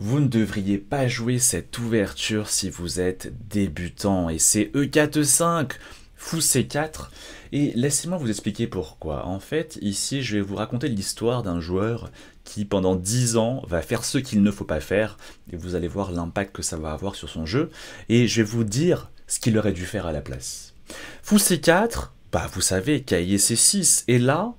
Vous ne devriez pas jouer cette ouverture si vous êtes débutant, et c'est E4-5, fou C4, et laissez-moi vous expliquer pourquoi. En fait, ici, je vais vous raconter l'histoire d'un joueur qui, pendant 10 ans, va faire ce qu'il ne faut pas faire, et vous allez voir l'impact que ça va avoir sur son jeu, et je vais vous dire ce qu'il aurait dû faire à la place. Fou C4, bah vous savez, cahier C6, et là,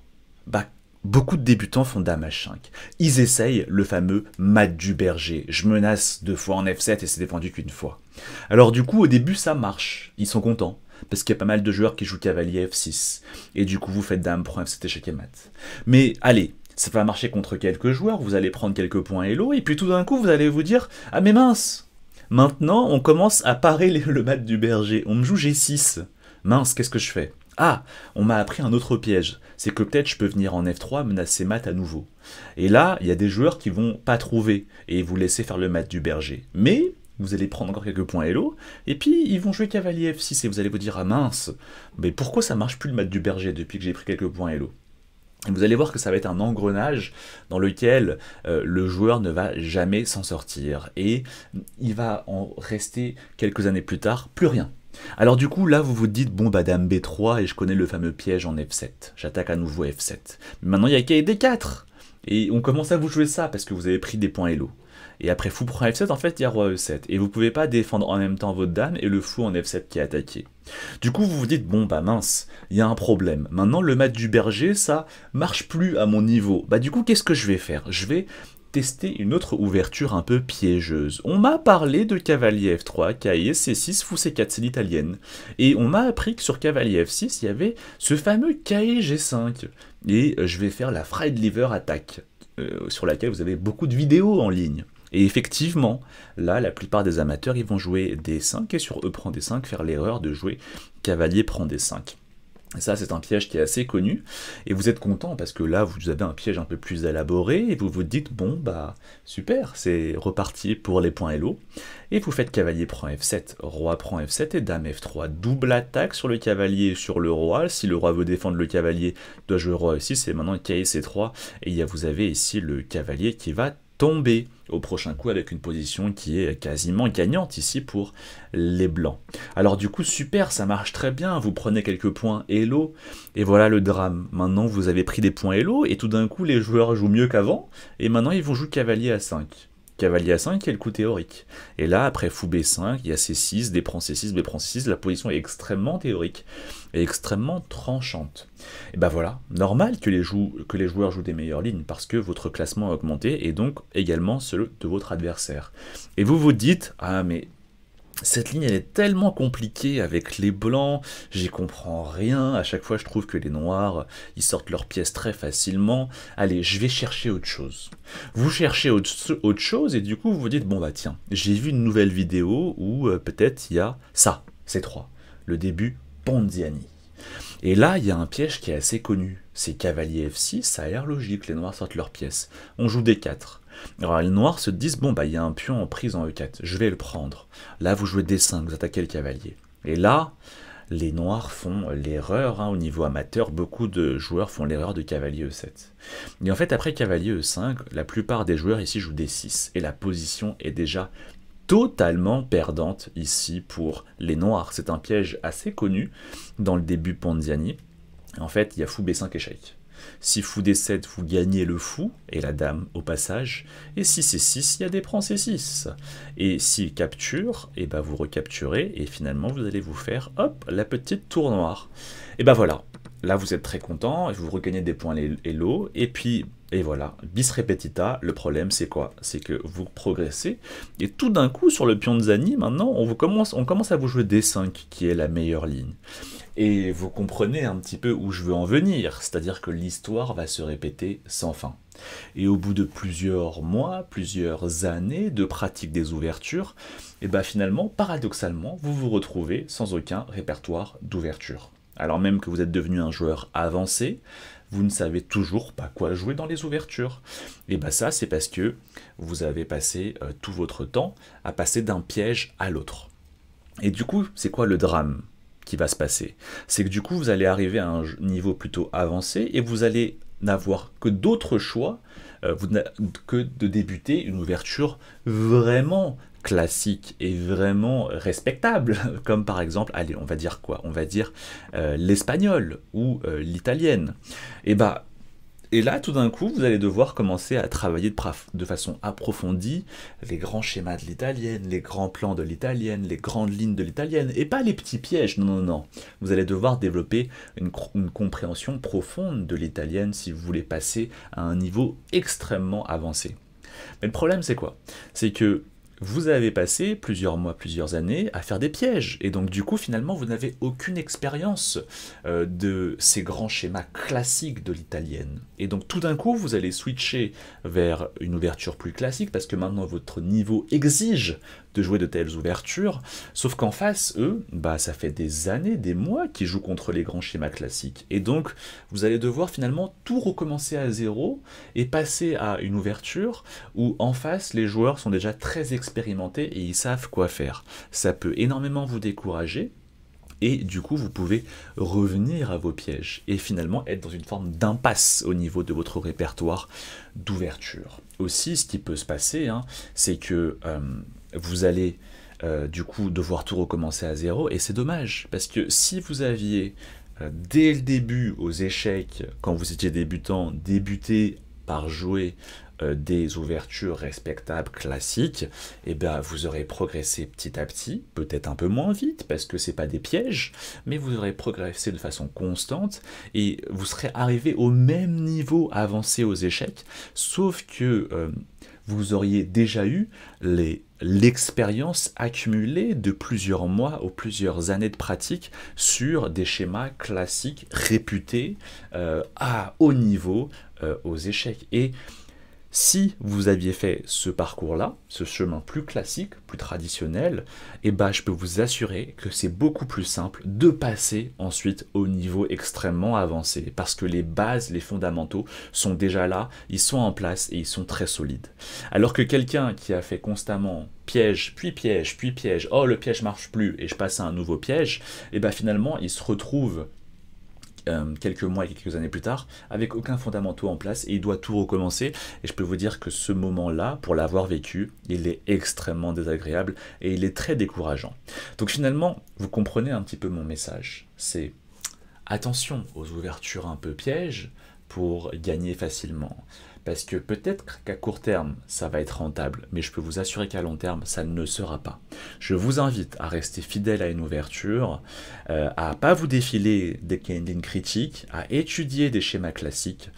bah beaucoup de débutants font dame H5. Ils essayent le fameux mat du berger. Je menace 2 fois en F7 et c'est défendu qu'une fois. Alors du coup, au début, ça marche. Ils sont contents. Parce qu'il y a pas mal de joueurs qui jouent cavalier F6. Et du coup, vous faites dame, prend F7, échec et mat. Mais allez, ça va marcher contre quelques joueurs, vous allez prendre quelques points hello, et puis tout d'un coup, vous allez vous dire « Ah mais mince, maintenant, on commence à parer le mat du berger. On me joue G6. Mince, qu'est-ce que je fais ?» Ah, on m'a appris un autre piège, c'est que peut-être je peux venir en F3 menacer mat à nouveau. Et là, il y a des joueurs qui vont pas trouver et vous laisser faire le mat du berger. Mais vous allez prendre encore quelques points hello, et puis ils vont jouer cavalier F6 et vous allez vous dire ah mince, mais pourquoi ça marche plus le mat du berger depuis que j'ai pris quelques points hello? Et vous allez voir que ça va être un engrenage dans lequel le joueur ne va jamais s'en sortir et il va en rester quelques années plus tard plus rien. Alors du coup, là, vous vous dites, bon, bah dame B3, et je connais le fameux piège en F7. J'attaque à nouveau F7. Mais maintenant, il y a qu'à D4. Et on commence à vous jouer ça, parce que vous avez pris des points hello. Et après fou prend F7, en fait, il y a roi E7. Et vous pouvez pas défendre en même temps votre dame et le fou en F7 qui est attaqué. Du coup, vous vous dites, bon, bah mince, il y a un problème. Maintenant, le mat du berger, ça marche plus à mon niveau. Bah du coup, qu'est-ce que je vais faire? Je vais tester une autre ouverture un peu piégeuse. On m'a parlé de cavalier F3, cahier C6, fou C4, c'est l'italienne. Et on m'a appris que sur cavalier F6, il y avait ce fameux cahier G5. Et je vais faire la Friedliver attaque, sur laquelle vous avez beaucoup de vidéos en ligne. Et effectivement, là, la plupart des amateurs, ils vont jouer D5 et sur E prend D5, faire l'erreur de jouer cavalier prend D5. Et ça, c'est un piège qui est assez connu, et vous êtes content parce que là, vous avez un piège un peu plus élaboré, et vous vous dites, bon, bah, super, c'est reparti pour les points hello, et vous faites cavalier prend F7, roi prend F7 et dame F3, double attaque sur le cavalier et sur le roi, si le roi veut défendre le cavalier, il doit jouer roi E6, et maintenant cahier C3, et vous avez ici le cavalier qui va tomber au prochain coup avec une position qui est quasiment gagnante ici pour les blancs. Alors du coup super, ça marche très bien, vous prenez quelques points hello et voilà le drame. Maintenant vous avez pris des points hello et tout d'un coup les joueurs jouent mieux qu'avant et maintenant ils vont jouer cavalier A5. Cavalier A5 qui est le coup théorique. Et là, après fou B5, il y a C6, D prend C6, B prend C6, la position est extrêmement théorique et extrêmement tranchante. Et ben voilà, normal que les joueurs jouent des meilleures lignes parce que votre classement a augmenté et donc également celui de votre adversaire. Et vous vous dites, ah mais cette ligne elle est tellement compliquée avec les blancs, j'y comprends rien, à chaque fois je trouve que les noirs, ils sortent leurs pièces très facilement, allez je vais chercher autre chose. Vous cherchez autre chose et du coup vous vous dites, bon bah tiens, j'ai vu une nouvelle vidéo où peut-être il y a ça, C3, le début Ponziani. Et là, il y a un piège qui est assez connu. C'est cavalier F6, ça a l'air logique, les noirs sortent leurs pièces. On joue D4. Alors les noirs se disent, bon bah il y a un pion en prise en E4, je vais le prendre. Là vous jouez D5, vous attaquez le cavalier. Et là, les noirs font l'erreur, au niveau amateur, beaucoup de joueurs font l'erreur de cavalier E7. Et en fait après cavalier E5, la plupart des joueurs ici jouent D6, et la position est déjà totalement perdante ici pour les noirs. C'est un piège assez connu dans le début Ponziani. En fait, il y a fou B5 échec. Si fou D7, vous gagnez le fou et la dame au passage. Et si C6, il y a des prend C6. Et si capture, et ben vous recapturez et finalement vous allez vous faire, hop, la petite tour noire. Et ben voilà, là vous êtes très content, vous regagnez des points hello, et puis, et voilà, bis repetita, le problème c'est quoi? C'est que vous progressez, et tout d'un coup sur le pion de Zani, maintenant on commence à vous jouer D5, qui est la meilleure ligne. Et vous comprenez un petit peu où je veux en venir, c'est-à-dire que l'histoire va se répéter sans fin. Et au bout de plusieurs mois, plusieurs années de pratique des ouvertures, et ben finalement, paradoxalement, vous vous retrouvez sans aucun répertoire d'ouverture. Alors même que vous êtes devenu un joueur avancé, vous ne savez toujours pas quoi jouer dans les ouvertures. Et bien ça, c'est parce que vous avez passé tout votre temps à passer d'un piège à l'autre. Et du coup, c'est quoi le drame qui va se passer? C'est que du coup, vous allez arriver à un niveau plutôt avancé et vous allez n'avoir que d'autres choix vous n'avez que de débuter une ouverture vraiment classique et vraiment respectable, comme par exemple, allez, on va dire quoi? On va dire l'espagnol ou l'italienne. Et bah, et là, tout d'un coup, vous allez devoir commencer à travailler de façon approfondie les grands schémas de l'italienne, les grands plans de l'italienne, les grandes lignes de l'italienne, et pas les petits pièges, non, non, non. Vous allez devoir développer une compréhension profonde de l'italienne si vous voulez passer à un niveau extrêmement avancé. Mais le problème, c'est quoi? C'est que vous avez passé plusieurs mois, plusieurs années à faire des pièges. Et donc, du coup, finalement, vous n'avez aucune expérience de ces grands schémas classiques de l'italienne. Et donc, tout d'un coup, vous allez switcher vers une ouverture plus classique parce que maintenant, votre niveau exige de jouer de telles ouvertures. Sauf qu'en face, eux, bah, ça fait des années, des mois qu'ils jouent contre les grands schémas classiques. Et donc, vous allez devoir finalement tout recommencer à zéro et passer à une ouverture où en face, les joueurs sont déjà très expérimentés et ils savent quoi faire. Ça peut énormément vous décourager. Et du coup, vous pouvez revenir à vos pièges et finalement être dans une forme d'impasse au niveau de votre répertoire d'ouverture. Aussi, ce qui peut se passer, hein, c'est que vous allez du coup devoir tout recommencer à zéro et c'est dommage parce que si vous aviez dès le début aux échecs, quand vous étiez débutant, débuté par jouer des ouvertures respectables, classiques, et bien vous aurez progressé petit à petit, peut-être un peu moins vite parce que c'est pas des pièges, mais vous aurez progressé de façon constante et vous serez arrivé au même niveau avancé aux échecs, sauf que vous auriez déjà eu l'expérience accumulée de plusieurs mois ou plusieurs années de pratique sur des schémas classiques réputés à haut niveau aux échecs. Et si vous aviez fait ce parcours-là, ce chemin plus classique, plus traditionnel, eh ben, je peux vous assurer que c'est beaucoup plus simple de passer ensuite au niveau extrêmement avancé, parce que les bases, les fondamentaux sont déjà là, ils sont en place et ils sont très solides. Alors que quelqu'un qui a fait constamment piège, puis piège, puis piège, oh le piège marche plus et je passe à un nouveau piège, et ben finalement il se retrouve quelques mois et quelques années plus tard, avec aucun fondamentaux en place et il doit tout recommencer. Et je peux vous dire que ce moment-là, pour l'avoir vécu, il est extrêmement désagréable et il est très décourageant. Donc finalement, vous comprenez un petit peu mon message. C'est attention aux ouvertures un peu pièges pour gagner facilement. Parce que peut-être qu'à court terme, ça va être rentable, mais je peux vous assurer qu'à long terme, ça ne le sera pas. Je vous invite à rester fidèle à une ouverture, à ne pas vous défiler dès qu'il y a une ligne critique, à étudier des schémas classiques.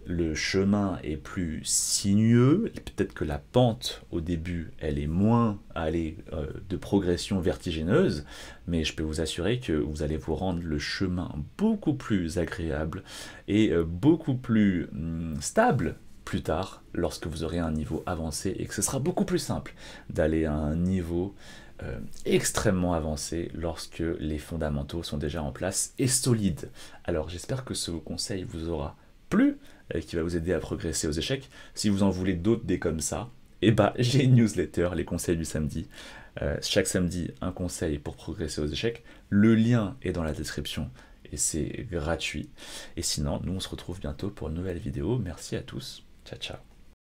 Le chemin est plus sinueux, peut-être que la pente au début, elle est moins de progression vertigineuse, mais je peux vous assurer que vous allez vous rendre le chemin beaucoup plus agréable et beaucoup plus stable plus tard, lorsque vous aurez un niveau avancé et que ce sera beaucoup plus simple d'aller à un niveau extrêmement avancé lorsque les fondamentaux sont déjà en place et solides. Alors j'espère que ce conseil vous aura plu, qui va vous aider à progresser aux échecs. Si vous en voulez d'autres des comme ça, eh ben, j'ai une newsletter, les conseils du samedi. Chaque samedi, un conseil pour progresser aux échecs. Le lien est dans la description et c'est gratuit. Et sinon, nous on se retrouve bientôt pour une nouvelle vidéo. Merci à tous. Ciao, ciao.